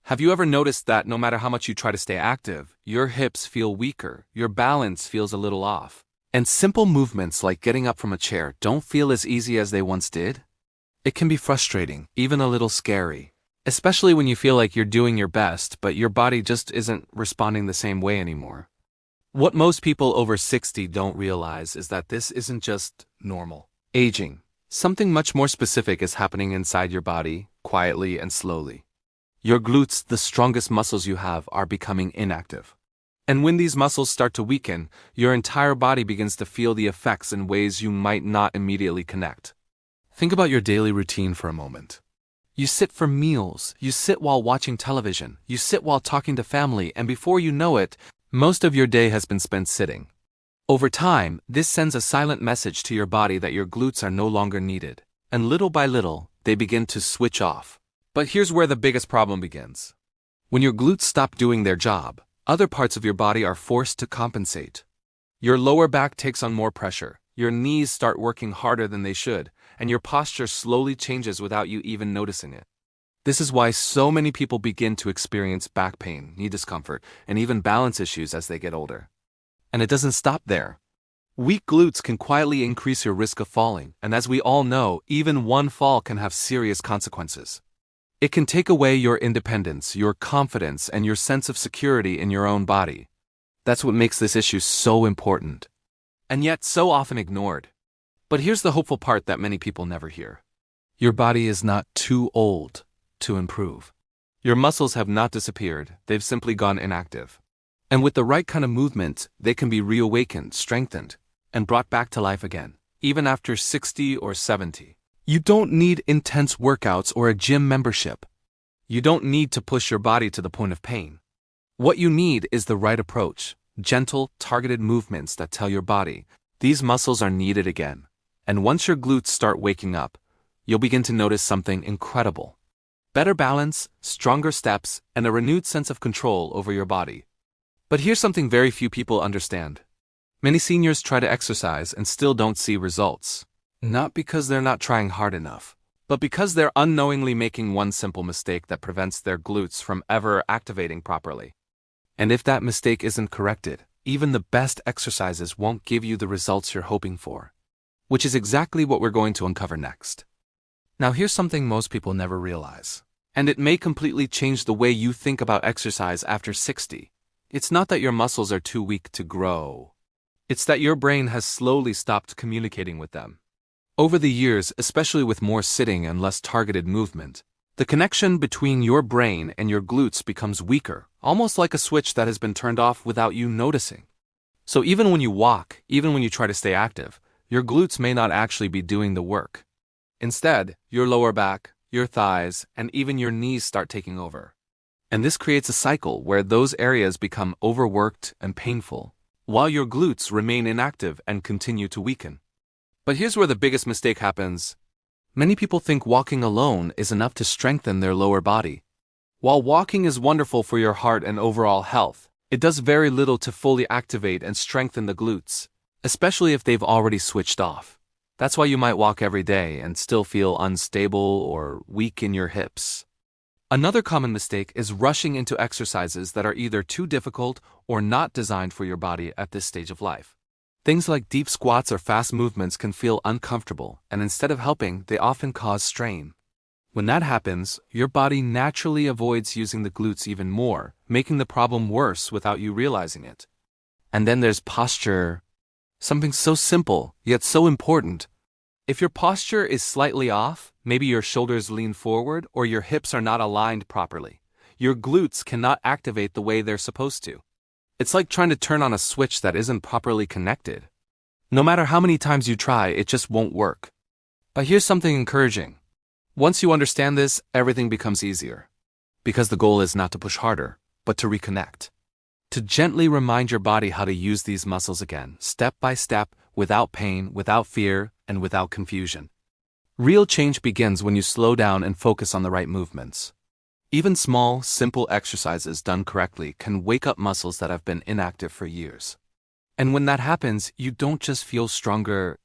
Have you ever noticed that no matter how much you try to stay active, your hips feel weaker, your balance feels a little off, and simple movements like getting up from a chair don't feel as easy as they once did? It can be frustrating, even a little scary, especially when you feel like you're doing your best, but your body just isn't responding the same way anymore. What most people over 60 don't realize is that this isn't just normal aging. Something much more specific is happening inside your body, quietly and slowly. Your glutes, the strongest muscles you have, are becoming inactive. And when these muscles start to weaken, your entire body begins to feel the effects in ways you might not immediately connect. Think about your daily routine for a moment. You sit for meals, you sit while watching television, you sit while talking to family, and before you know it, most of your day has been spent sitting. Over time, this sends a silent message to your body that your glutes are no longer needed, and little by little, they begin to switch off. But here's where the biggest problem begins. When your glutes stop doing their job, other parts of your body are forced to compensate. Your lower back takes on more pressure, your knees start working harder than they should, and your posture slowly changes without you even noticing it. This is why so many people begin to experience back pain, knee discomfort, and even balance issues as they get older. And it doesn't stop there. Weak glutes can quietly increase your risk of falling, and as we all know, even one fall can have serious consequences. It can take away your independence, your confidence, and your sense of security in your own body. That's what makes this issue so important, and yet so often ignored. But here's the hopeful part that many people never hear. Your body is not too old to improve. Your muscles have not disappeared, they've simply gone inactive. And with the right kind of movement, they can be reawakened, strengthened, and brought back to life again, even after 60 or 70. You don't need intense workouts or a gym membership. You don't need to push your body to the point of pain. What you need is the right approach, gentle, targeted movements that tell your body, these muscles are needed again. And once your glutes start waking up, you'll begin to notice something incredible. Better balance, stronger steps, and a renewed sense of control over your body. But here's something very few people understand. Many seniors try to exercise and still don't see results. Not because they're not trying hard enough, but because they're unknowingly making one simple mistake that prevents their glutes from ever activating properly. And if that mistake isn't corrected, even the best exercises won't give you the results you're hoping for. Which is exactly what we're going to uncover next. Now here's something most people never realize, and it may completely change the way you think about exercise after 60. It's not that your muscles are too weak to grow. It's that your brain has slowly stopped communicating with them. Over the years, especially with more sitting and less targeted movement, the connection between your brain and your glutes becomes weaker, almost like a switch that has been turned off without you noticing. So even when you walk, even when you try to stay active, your glutes may not actually be doing the work. Instead, your lower back, your thighs, and even your knees start taking over. And this creates a cycle where those areas become overworked and painful, while your glutes remain inactive and continue to weaken. But here's where the biggest mistake happens. Many people think walking alone is enough to strengthen their lower body. While walking is wonderful for your heart and overall health, it does very little to fully activate and strengthen the glutes, especially if they've already switched off. That's why you might walk every day and still feel unstable or weak in your hips. Another common mistake is rushing into exercises that are either too difficult or not designed for your body at this stage of life. Things like deep squats or fast movements can feel uncomfortable, and instead of helping, they often cause strain. When that happens, your body naturally avoids using the glutes even more, making the problem worse without you realizing it. And then there's posture. Something so simple, yet so important. If your posture is slightly off, maybe your shoulders lean forward or your hips are not aligned properly, your glutes cannot activate the way they're supposed to. It's like trying to turn on a switch that isn't properly connected. No matter how many times you try, it just won't work. But here's something encouraging. Once you understand this, everything becomes easier. Because the goal is not to push harder, but to reconnect. To gently remind your body how to use these muscles again, step by step, without pain, without fear, and without confusion. Real change begins when you slow down and focus on the right movements. Even small, simple exercises done correctly can wake up muscles that have been inactive for years. And when that happens, you don't just feel stronger.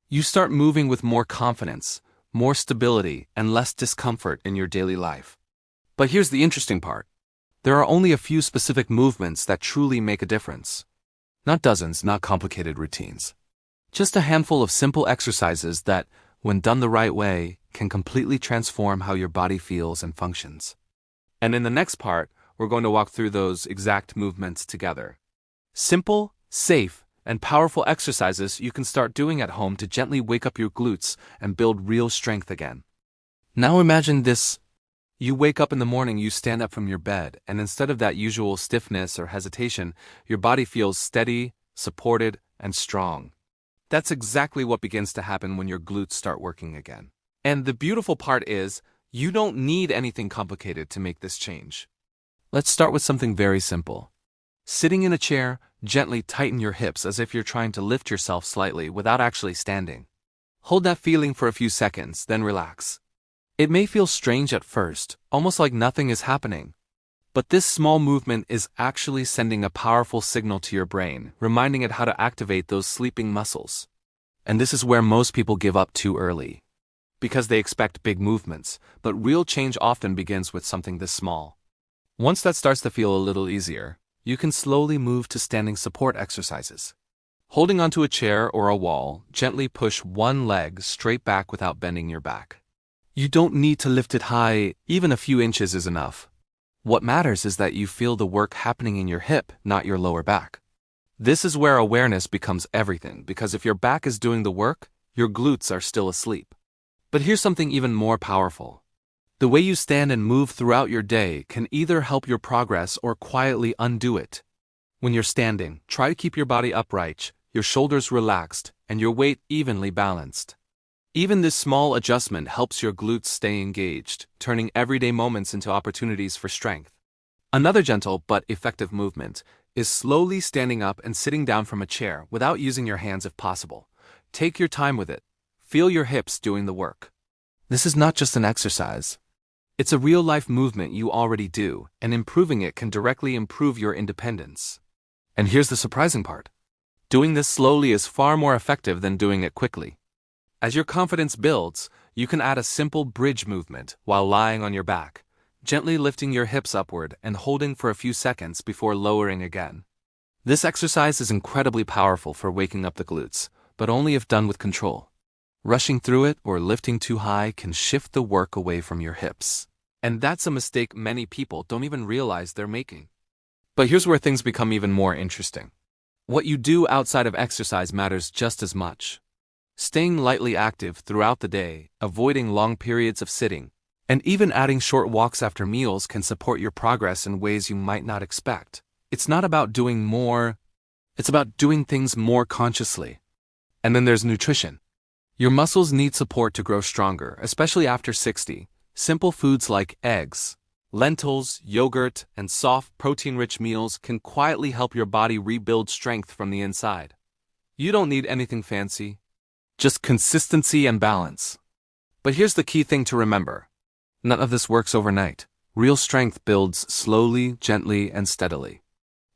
You start moving with more confidence, more stability, and less discomfort in your daily life. But here's the interesting part. There are only a few specific movements that truly make a difference. Not dozens, not complicated routines. Just a handful of simple exercises that, when done the right way, can completely transform how your body feels and functions. And in the next part, we're going to walk through those exact movements together. Simple, safe, and powerful exercises you can start doing at home to gently wake up your glutes and build real strength again. Now imagine this. You wake up in the morning, you stand up from your bed, and instead of that usual stiffness or hesitation, your body feels steady, supported, and strong. That's exactly what begins to happen when your glutes start working again. And the beautiful part is, you don't need anything complicated to make this change. Let's start with something very simple. Sitting in a chair, gently tighten your hips as if you're trying to lift yourself slightly without actually standing. Hold that feeling for a few seconds, then relax. It may feel strange at first, almost like nothing is happening. But this small movement is actually sending a powerful signal to your brain, reminding it how to activate those sleeping muscles. And this is where most people give up too early. Because they expect big movements, but real change often begins with something this small. Once that starts to feel a little easier, you can slowly move to standing support exercises. Holding onto a chair or a wall, gently push one leg straight back without bending your back. You don't need to lift it high, even a few inches is enough. What matters is that you feel the work happening in your hip, not your lower back. This is where awareness becomes everything, because if your back is doing the work, your glutes are still asleep. But here's something even more powerful. The way you stand and move throughout your day can either help your progress or quietly undo it. When you're standing, try to keep your body upright, your shoulders relaxed, and your weight evenly balanced. Even this small adjustment helps your glutes stay engaged, turning everyday moments into opportunities for strength. Another gentle but effective movement is slowly standing up and sitting down from a chair without using your hands if possible. Take your time with it. Feel your hips doing the work. This is not just an exercise. It's a real-life movement you already do, and improving it can directly improve your independence. And here's the surprising part. Doing this slowly is far more effective than doing it quickly. As your confidence builds, you can add a simple bridge movement while lying on your back, gently lifting your hips upward and holding for a few seconds before lowering again. This exercise is incredibly powerful for waking up the glutes, but only if done with control. Rushing through it or lifting too high can shift the work away from your hips. And that's a mistake many people don't even realize they're making. But here's where things become even more interesting. What you do outside of exercise matters just as much. Staying lightly active throughout the day, avoiding long periods of sitting, and even adding short walks after meals can support your progress in ways you might not expect. It's not about doing more, it's about doing things more consciously. And then there's nutrition. Your muscles need support to grow stronger, especially after 60. Simple foods like eggs, lentils, yogurt, and soft, protein-rich meals can quietly help your body rebuild strength from the inside. You don't need anything fancy. Just consistency and balance. But here's the key thing to remember. None of this works overnight. Real strength builds slowly, gently, and steadily.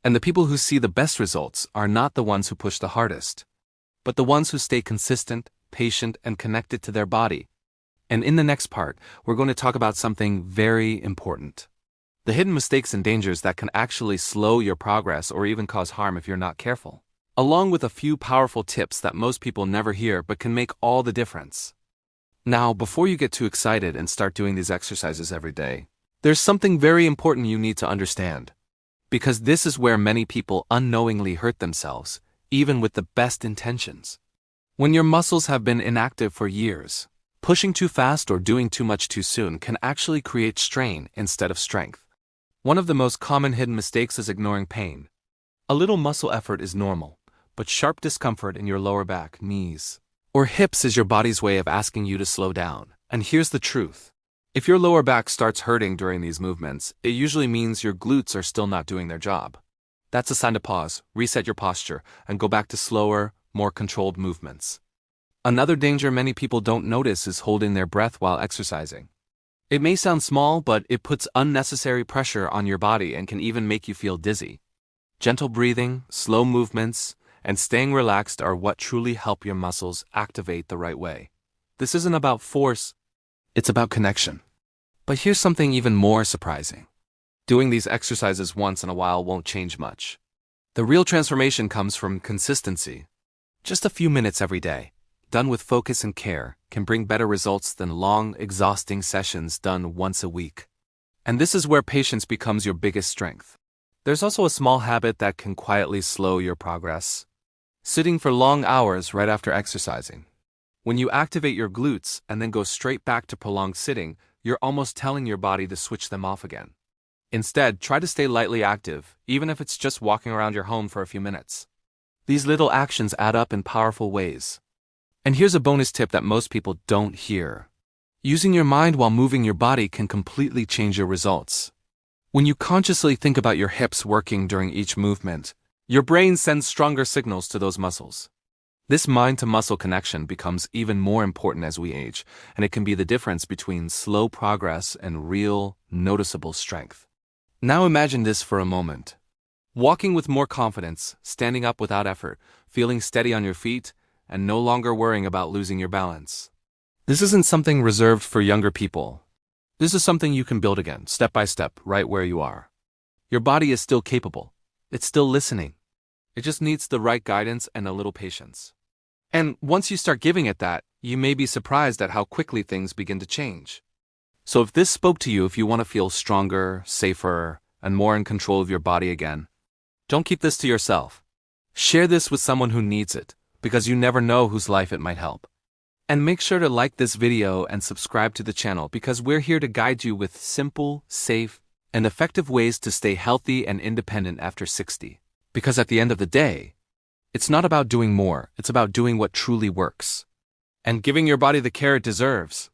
And the people who see the best results are not the ones who push the hardest, but the ones who stay consistent, patient, and connected to their body. And in the next part, we're going to talk about something very important. The hidden mistakes and dangers that can actually slow your progress or even cause harm if you're not careful. Along with a few powerful tips that most people never hear but can make all the difference. Now, before you get too excited and start doing these exercises every day, there's something very important you need to understand. Because this is where many people unknowingly hurt themselves, even with the best intentions. When your muscles have been inactive for years, pushing too fast or doing too much too soon can actually create strain instead of strength. One of the most common hidden mistakes is ignoring pain. A little muscle effort is normal, but sharp discomfort in your lower back, knees, or hips is your body's way of asking you to slow down. And here's the truth. If your lower back starts hurting during these movements, it usually means your glutes are still not doing their job. That's a sign to pause, reset your posture, and go back to slower, more controlled movements. Another danger many people don't notice is holding their breath while exercising. It may sound small, but it puts unnecessary pressure on your body and can even make you feel dizzy. Gentle breathing, slow movements, and staying relaxed are what truly help your muscles activate the right way. This isn't about force, it's about connection. But here's something even more surprising. Doing these exercises once in a while won't change much. The real transformation comes from consistency. Just a few minutes every day, done with focus and care, can bring better results than long, exhausting sessions done once a week. And this is where patience becomes your biggest strength. There's also a small habit that can quietly slow your progress. Sitting for long hours right after exercising. When you activate your glutes and then go straight back to prolonged sitting, you're almost telling your body to switch them off again. Instead, try to stay lightly active, even if it's just walking around your home for a few minutes. These little actions add up in powerful ways. And here's a bonus tip that most people don't hear. Using your mind while moving your body can completely change your results. When you consciously think about your hips working during each movement, your brain sends stronger signals to those muscles. This mind-to-muscle connection becomes even more important as we age, and it can be the difference between slow progress and real, noticeable strength. Now imagine this for a moment. Walking with more confidence, standing up without effort, feeling steady on your feet, and no longer worrying about losing your balance. This isn't something reserved for younger people. This is something you can build again, step by step, right where you are. Your body is still capable. It's still listening. It just needs the right guidance and a little patience. And once you start giving it that, you may be surprised at how quickly things begin to change. So if this spoke to you, if you want to feel stronger, safer, and more in control of your body again, don't keep this to yourself. Share this with someone who needs it, because you never know whose life it might help. And make sure to like this video and subscribe to the channel, because we're here to guide you with simple, safe, and effective ways to stay healthy and independent after 60. Because at the end of the day, it's not about doing more, it's about doing what truly works. And giving your body the care it deserves.